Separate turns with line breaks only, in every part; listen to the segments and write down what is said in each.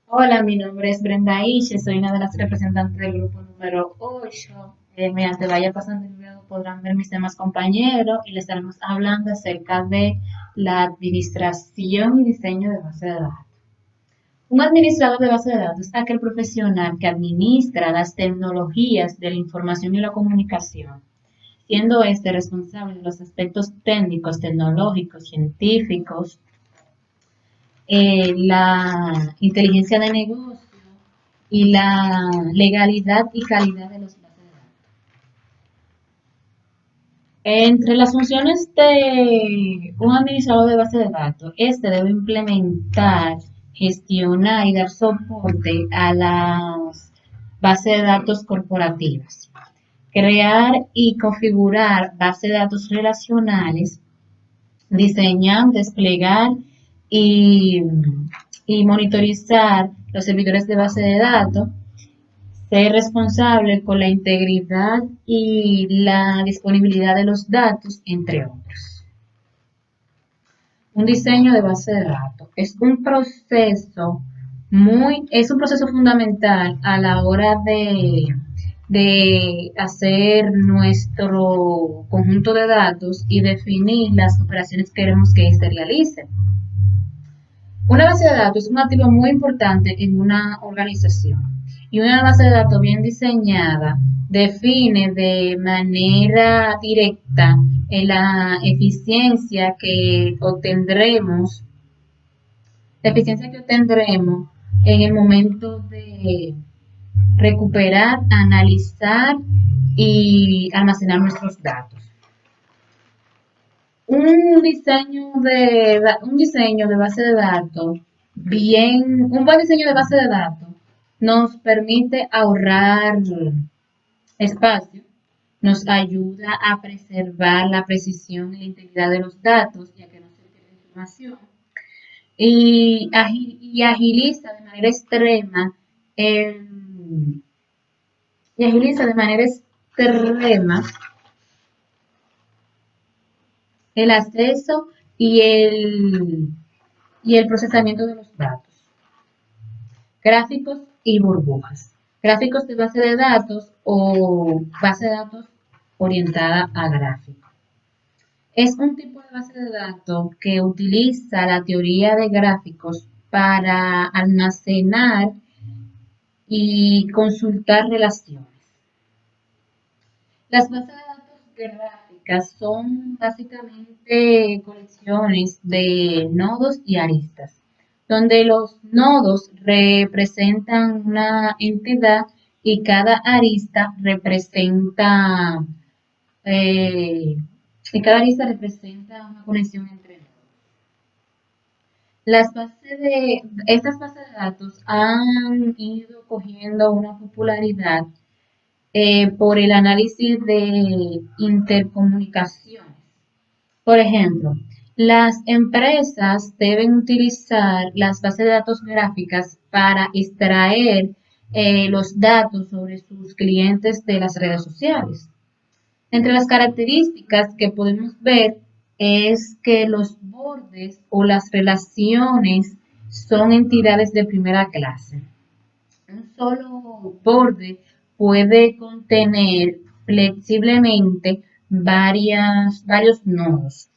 Hola, mi nombre es Brenda Iche, soy una de las representantes del grupo número 8. Mediante vaya pasando el video podrán ver mis demás compañeros y les estaremos hablando acerca de la administración y diseño de base de datos. Un administrador de base de datos es aquel profesional que administra las tecnologías de la información y la comunicación, siendo este responsable de los aspectos técnicos, tecnológicos, científicos, la inteligencia de negocio y la legalidad y calidad de los bases de datos. Entre las funciones de un administrador de base de datos, este debe implementar, gestionar y dar soporte a las bases de datos corporativas, crear y configurar bases de datos relacionales, diseñar, desplegar y, y monitorizar los servidores de base de datos, ser responsable con la integridad y la disponibilidad de los datos, entre otros. Un diseño de base de datos es un proceso fundamental a la hora de hacer nuestro conjunto de datos y definir las operaciones que queremos que éste realice. Una base de datos es un activo muy importante en una organización y una base de datos bien diseñada define de manera directa la eficiencia que obtendremos en el momento de recuperar, analizar y almacenar nuestros datos. Un diseño de base de datos, un buen diseño de base de datos nos permite ahorrar espacio, nos ayuda a preservar la precisión y la integridad de los datos, ya que no se pierde información, y agiliza de manera extrema el, y agiliza de manera extrema el acceso y el procesamiento de los datos. Gráficos y burbujas. Gráficos de base de datos o base de datos orientada a gráficos. Es un tipo de base de datos que utiliza la teoría de gráficos para almacenar y consultar relaciones. Las bases de datos gráficas son básicamente colecciones de nodos y aristas, donde los nodos representan una entidad y cada arista representa eh, una conexión entre nodos. Estas bases de datos han ido cogiendo una popularidad por el análisis de intercomunicaciones. Por ejemplo, las empresas deben utilizar las bases de datos gráficas para extraer los datos sobre sus clientes de las redes sociales. Entre las características que podemos ver es que los bordes o las relaciones son entidades de primera clase. Un solo borde puede contener flexiblemente varios nodos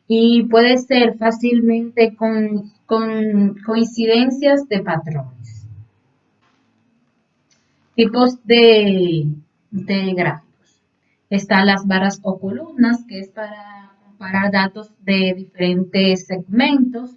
y puede ser fácilmente con coincidencias de patrones. Tipos de gráficos. Están las barras o columnas, que es para comparar datos de diferentes segmentos.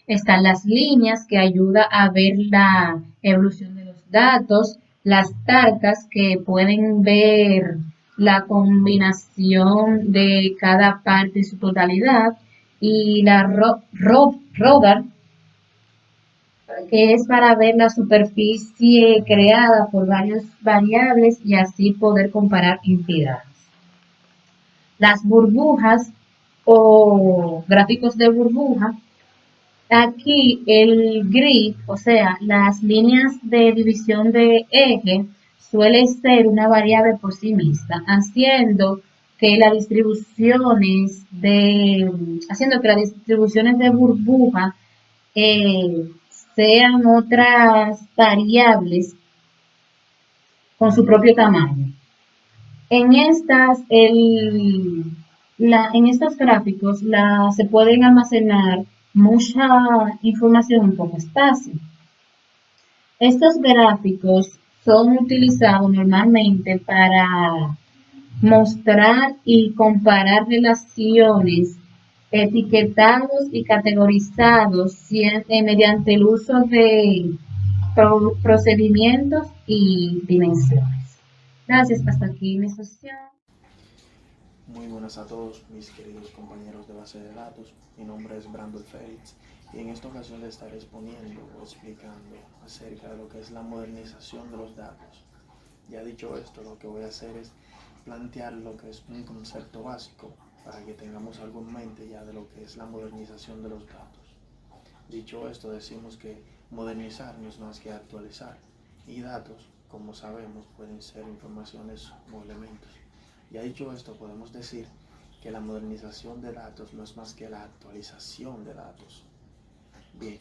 Están las líneas, que ayuda a ver la evolución de los datos. Las tarcas, que pueden ver la combinación de cada parte y su totalidad. Y la rodar, que es para ver la superficie creada por varias variables y así poder comparar entidades. Las burbujas o gráficos de burbuja, aquí el grid, o sea, las líneas de división de eje, suele ser una variable por sí misma, haciendo que las distribuciones de burbuja sean otras variables con su propio tamaño. En en estos gráficos se pueden almacenar mucha información en poco espacio. Estos gráficos son utilizados normalmente para mostrar y comparar relaciones etiquetados y categorizados mediante el uso de procedimientos y dimensiones. Gracias, hasta aquí mi sesión.
Muy buenas a todos mis queridos compañeros de base de datos. Mi nombre es Brandon Félix y en esta ocasión les estaré exponiendo o explicando acerca de lo que es la modernización de los datos. Ya dicho esto, lo que voy a hacer es plantear lo que es un concepto básico para que tengamos algo en mente ya de lo que es la modernización de los datos. Dicho esto, decimos que modernizar no es más que actualizar y datos, como sabemos, pueden ser informaciones o elementos. Ya dicho esto, podemos decir que la modernización de datos no es más que la actualización de datos. Bien,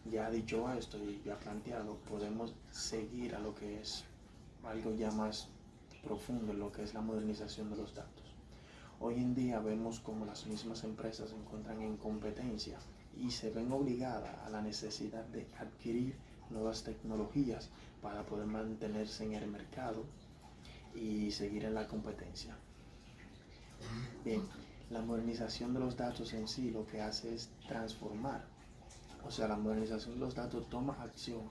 ya dicho esto y ya planteado, podemos seguir a lo que es algo ya más profundo en lo que es la modernización de los datos. Hoy en día vemos como las mismas empresas se encuentran en competencia y se ven obligadas a la necesidad de adquirir nuevas tecnologías para poder mantenerse en el mercado y seguir en la competencia. Bien, la modernización de los datos en sí lo que hace es transformar, o sea, la modernización de los datos toma acción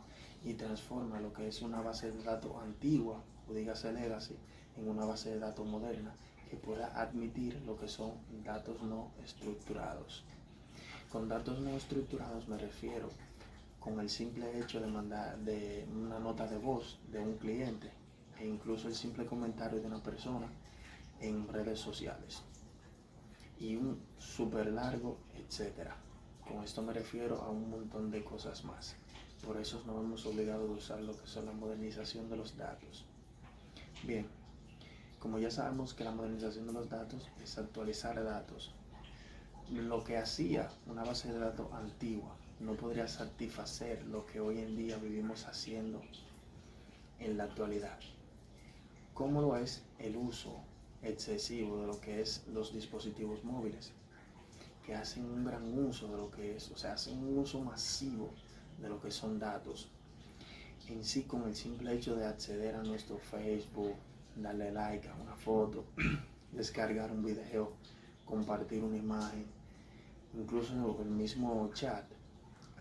y transforma lo que es una base de datos antigua, o dígase legacy, en una base de datos moderna que pueda admitir lo que son datos no estructurados. Con datos no estructurados me refiero con el simple hecho de mandar de una nota de voz de un cliente e incluso el simple comentario de una persona en redes sociales y un súper largo, etcétera. Con esto me refiero a un montón de cosas más. Por eso nos vemos obligados a usar lo que son la modernización de los datos. Bien, como ya sabemos que la modernización de los datos es actualizar datos, lo que hacía una base de datos antigua no podría satisfacer lo que hoy en día vivimos haciendo en la actualidad. ¿Cómo lo es el uso excesivo de lo que es los dispositivos móviles? Que hacen un gran uso de lo que es, o sea, hacen un uso masivo de lo que son datos. En sí, con el simple hecho de acceder a nuestro Facebook, darle like a una foto, descargar un video, compartir una imagen, incluso el mismo chat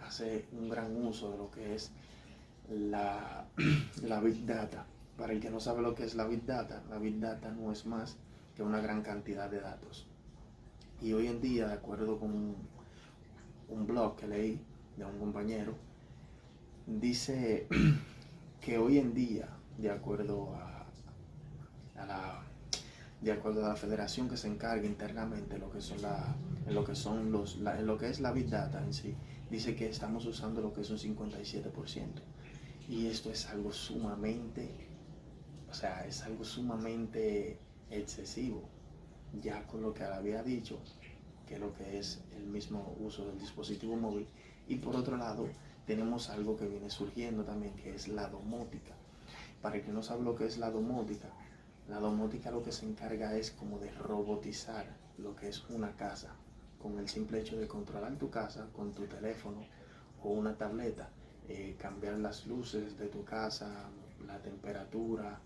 hace un gran uso de lo que es la Big Data. Para el que no sabe lo que es la Big Data no es más que una gran cantidad de datos. Y hoy en día, de acuerdo con un blog que leí de un compañero, dice que hoy en día, de acuerdo a la de acuerdo a la federación que se encarga internamente lo que son en lo que es la Big Data en sí, dice que estamos usando lo que es un 57%. Y esto es algo sumamente, o sea, es algo sumamente excesivo, ya con lo que había dicho, que lo que es el mismo uso del dispositivo móvil. Y por otro lado, tenemos algo que viene surgiendo también, que es la domótica. Para el que no sabe lo que es la domótica lo que se encarga es como de robotizar lo que es una casa, con el simple hecho de controlar tu casa con tu teléfono o una tableta, cambiar las luces de tu casa, la temperatura,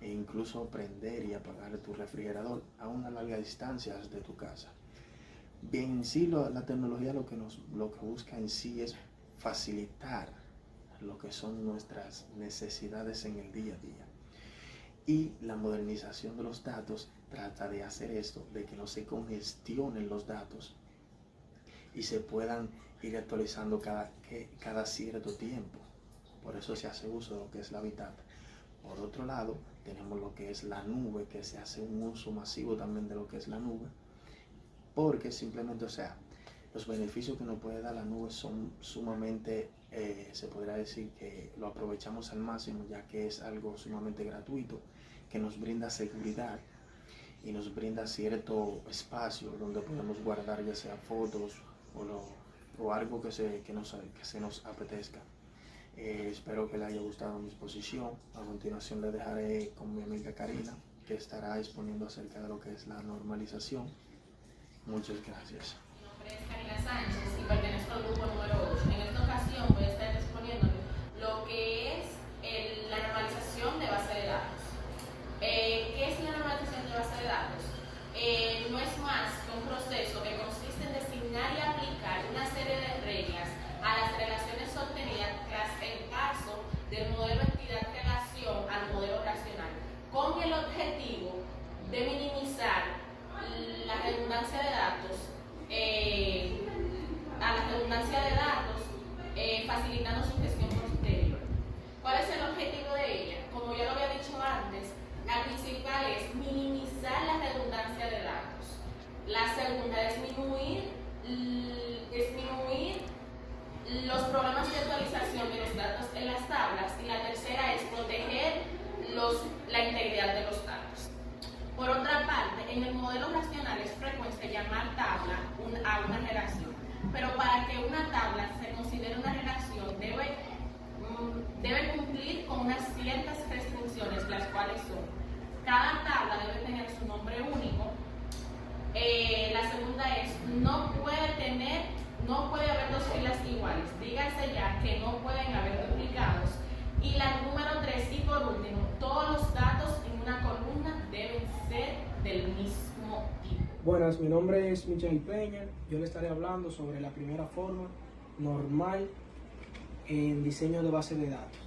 e incluso prender y apagar tu refrigerador a una larga distancia de tu casa. Bien, en sí la tecnología lo que busca en sí es facilitar lo que son nuestras necesidades en el día a día. Y la modernización de los datos trata de hacer esto, de que no se congestionen los datos y se puedan ir actualizando cada cierto tiempo. Por eso se hace uso de lo que es la Big Data. Por otro lado, tenemos lo que es la nube, que se hace un uso masivo también de lo que es la nube, porque simplemente, o sea, los beneficios que nos puede dar la nube son sumamente, se podría decir que lo aprovechamos al máximo, ya que es algo sumamente gratuito, que nos brinda seguridad y nos brinda cierto espacio donde podemos guardar ya sea fotos o algo que se nos apetezca. Espero que le haya gustado mi exposición. A continuación le dejaré con mi amiga Karina, que estará exponiendo acerca de lo que es la normalización. Muchas gracias.
Mi nombre es Karina Sánchez y pertenezco al grupo número 8. En esta ocasión voy a estar exponiendo lo que es la normalización de base de datos. ¿Qué es la normalización de base de datos? No es más que un proceso que consiste en designar y aplicar una serie de reglas a las relaciones obtenidas tras el paso del modelo entidad-relación al modelo racional, con el objetivo de minimizar la redundancia de datos, facilitando su gestión posterior. ¿Cuál es el objetivo de ella? Como ya lo había dicho antes, la principal es minimizar la redundancia de datos. La segunda es disminuir los problemas de actualización de los datos en las tablas, y la tercera es proteger la integridad de los datos. Por otra parte, en el modelo racional es frecuente llamar tabla a una relación, pero para que una tabla se considere una relación debe cumplir con unas ciertas restricciones, las cuales son: cada tabla debe tener su nombre único. La segunda es, no puede haber dos filas iguales, dígase ya que no pueden haber duplicados. Y la número 3, y por último, todos los datos en una columna deben ser del mismo tipo.
Buenas, mi nombre es Michel Peña. Yo le estaré hablando sobre la primera forma normal en diseño de base de datos.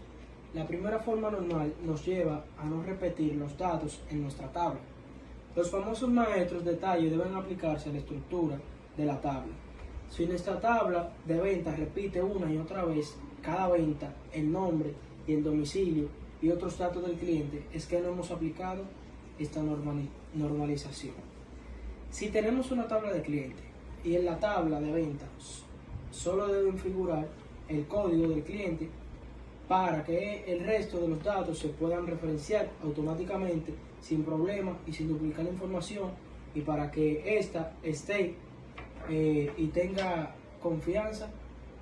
La primera forma normal nos lleva a no repetir los datos en nuestra tabla. Los famosos maestros de detalle deben aplicarse a la estructura de la tabla. Si nuestra tabla de venta repite una y otra vez cada venta, el nombre y el domicilio y otros datos del cliente, es que no hemos aplicado esta normalización. Si tenemos una tabla de cliente y en la tabla de ventas solo deben figurar el código del cliente para que el resto de los datos se puedan referenciar automáticamente sin problema y sin duplicar la información, y para que ésta esté y tenga confianza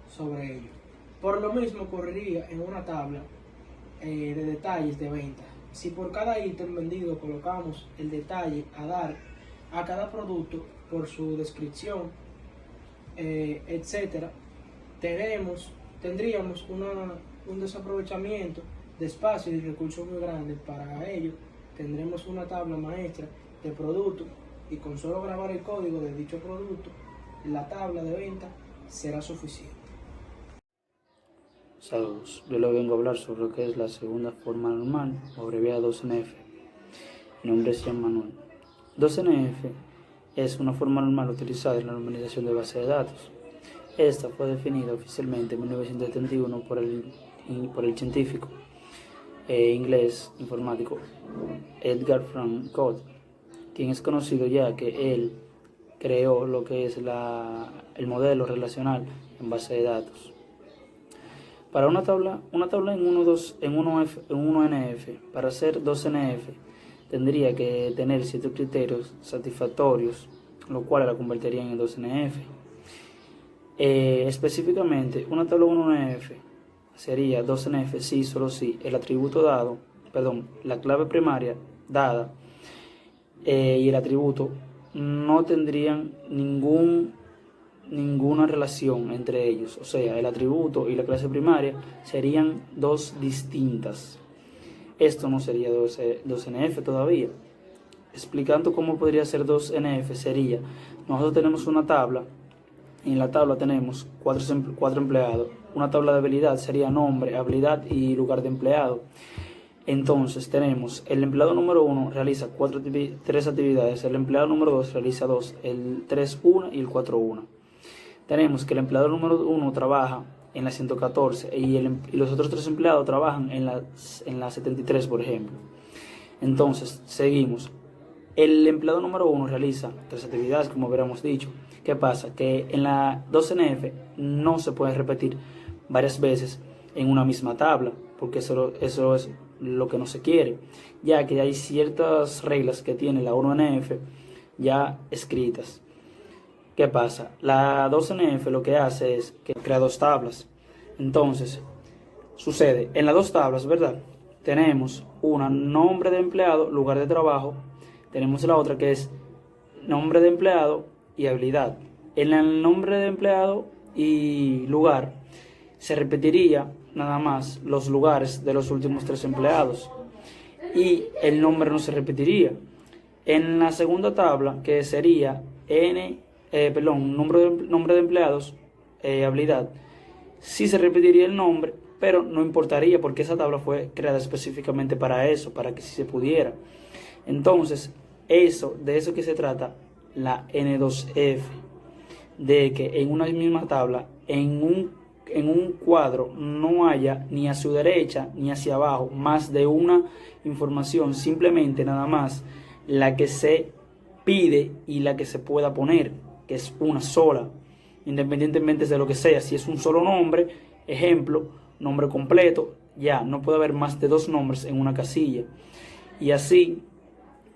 sobre ello. Por lo mismo ocurriría en una tabla de detalles de venta. Si por cada ítem vendido colocamos el detalle a dar a cada producto por su descripción, etcétera, tendríamos un desaprovechamiento de espacio y recursos muy grande. Para ello tendremos una tabla maestra de producto, y con solo grabar el código de dicho producto, la tabla de venta será suficiente.
Saludos, yo le vengo a hablar sobre lo que es la segunda forma normal, o abreviada 2NF. Mi nombre es Jean Manuel. 2NF es una forma normal utilizada en la normalización de base de datos. Esta fue definida oficialmente en 1971 por el científico inglés informático Edgar Frank Codd, quien es conocido ya que él creó lo que es el modelo relacional en base de datos. Para una tabla en 1NF, para ser 2NF, tendría que tener ciertos criterios satisfactorios, lo cual la convertirían en 2NF. Específicamente, una tabla 1NF sería 2NF si, solo si el atributo dado, la clave primaria dada y el atributo no tendrían ninguna relación entre ellos. O sea, el atributo y la clase primaria serían dos distintas. Esto no sería 2NF todavía. Explicando cómo podría ser 2NF, sería: nosotros tenemos una tabla, y en la tabla tenemos cuatro empleados. Una tabla de habilidad sería nombre, habilidad y lugar de empleado. Entonces tenemos el empleado número 1 realiza 3 actividades, el empleado número 2 realiza 2, el 3 1 y el 4 1. Tenemos que el empleado número 1 trabaja en la 114 y los otros 3 empleados trabajan en la 73, por ejemplo. Entonces seguimos. El empleado número 1 realiza 3 actividades, como hubiéramos dicho. ¿Qué pasa? Que en la 2NF no se puede repetir varias veces en una misma tabla, porque eso es lo que no se quiere, ya que hay ciertas reglas que tiene la 1NF ya escritas. ¿Qué pasa? La 2NF lo que hace es que crea 2 tablas. Entonces, sucede? En las dos tablas, ¿verdad? Tenemos una nombre de empleado, lugar de trabajo. Tenemos la otra que es nombre de empleado y habilidad. En el nombre de empleado y lugar se repetiría nada más los lugares de los últimos 3 empleados y el nombre no se repetiría. En la segunda tabla, que sería nombre de empleados, habilidad, sí se repetiría el nombre, pero no importaría porque esa tabla fue creada específicamente para eso, para que sí se pudiera. Entonces, de eso que se trata la N2F, de que en una misma tabla, en un cuadro, no haya ni a su derecha ni hacia abajo más de una información, simplemente nada más la que se pide y la que se pueda poner, que es una sola, independientemente de lo que sea. Si es un solo nombre, ejemplo, nombre completo, ya no puede haber más de 2 nombres en una casilla. Y así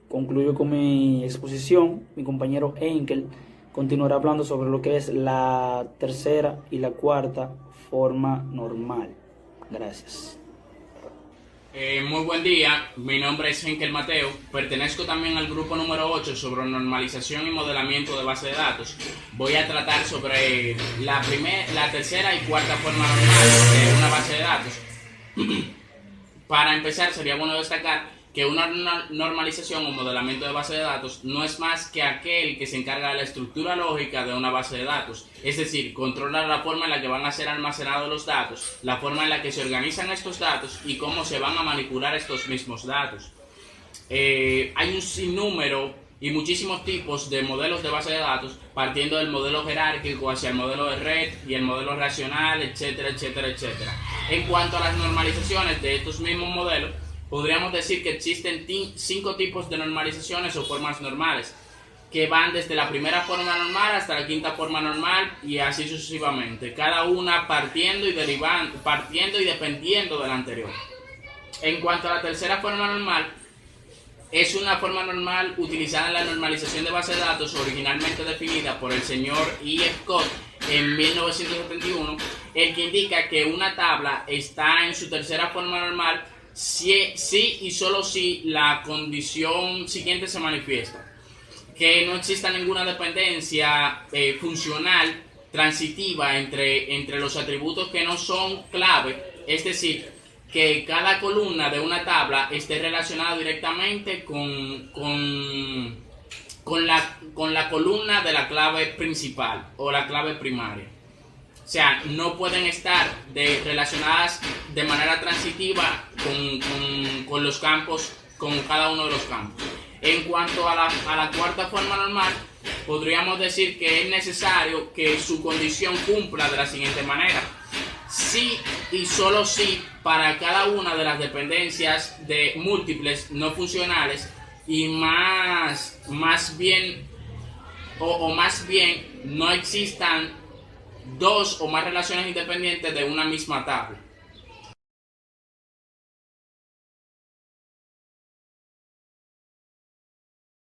concluyo con mi exposición. Mi compañero Enkel continuará hablando sobre lo que es la tercera y la cuarta forma normal. Gracias.
Muy buen día, mi nombre es Henkel Mateo, pertenezco también al grupo número 8 sobre normalización y modelamiento de base de datos. Voy a tratar sobre la tercera y cuarta forma normal de una base de datos. Para empezar, sería bueno destacar que una normalización o modelamiento de base de datos no es más que aquel que se encarga de la estructura lógica de una base de datos, es decir, controla la forma en la que van a ser almacenados los datos, la forma en la que se organizan estos datos y cómo se van a manipular estos mismos datos. Hay un sinnúmero y muchísimos tipos de modelos de base de datos, partiendo del modelo jerárquico hacia el modelo de red y el modelo racional, etcétera, etcétera, etcétera. En cuanto a las normalizaciones de estos mismos modelos, podríamos decir que existen 5 tipos de normalizaciones o formas normales, que van desde la primera forma normal hasta la quinta forma normal y así sucesivamente, cada una partiendo y dependiendo de la anterior. En cuanto a la tercera forma normal, es una forma normal utilizada en la normalización de base de datos, originalmente definida por el señor E. F. Scott en 1971, el que indica que una tabla está en su tercera forma normal si y solo si la condición siguiente se manifiesta: que no exista ninguna dependencia funcional transitiva entre los atributos que no son clave, es decir, que cada columna de una tabla esté relacionada directamente con la columna de la clave principal o la clave primaria. O sea, no pueden estar relacionadas de manera transitiva con los campos, con cada uno de los campos. En cuanto a la cuarta forma normal, podríamos decir que es necesario que su condición cumpla de la siguiente manera: sí y solo sí para cada una de las dependencias de múltiples no funcionales y más bien no existan 2 o más relaciones independientes de una misma tabla.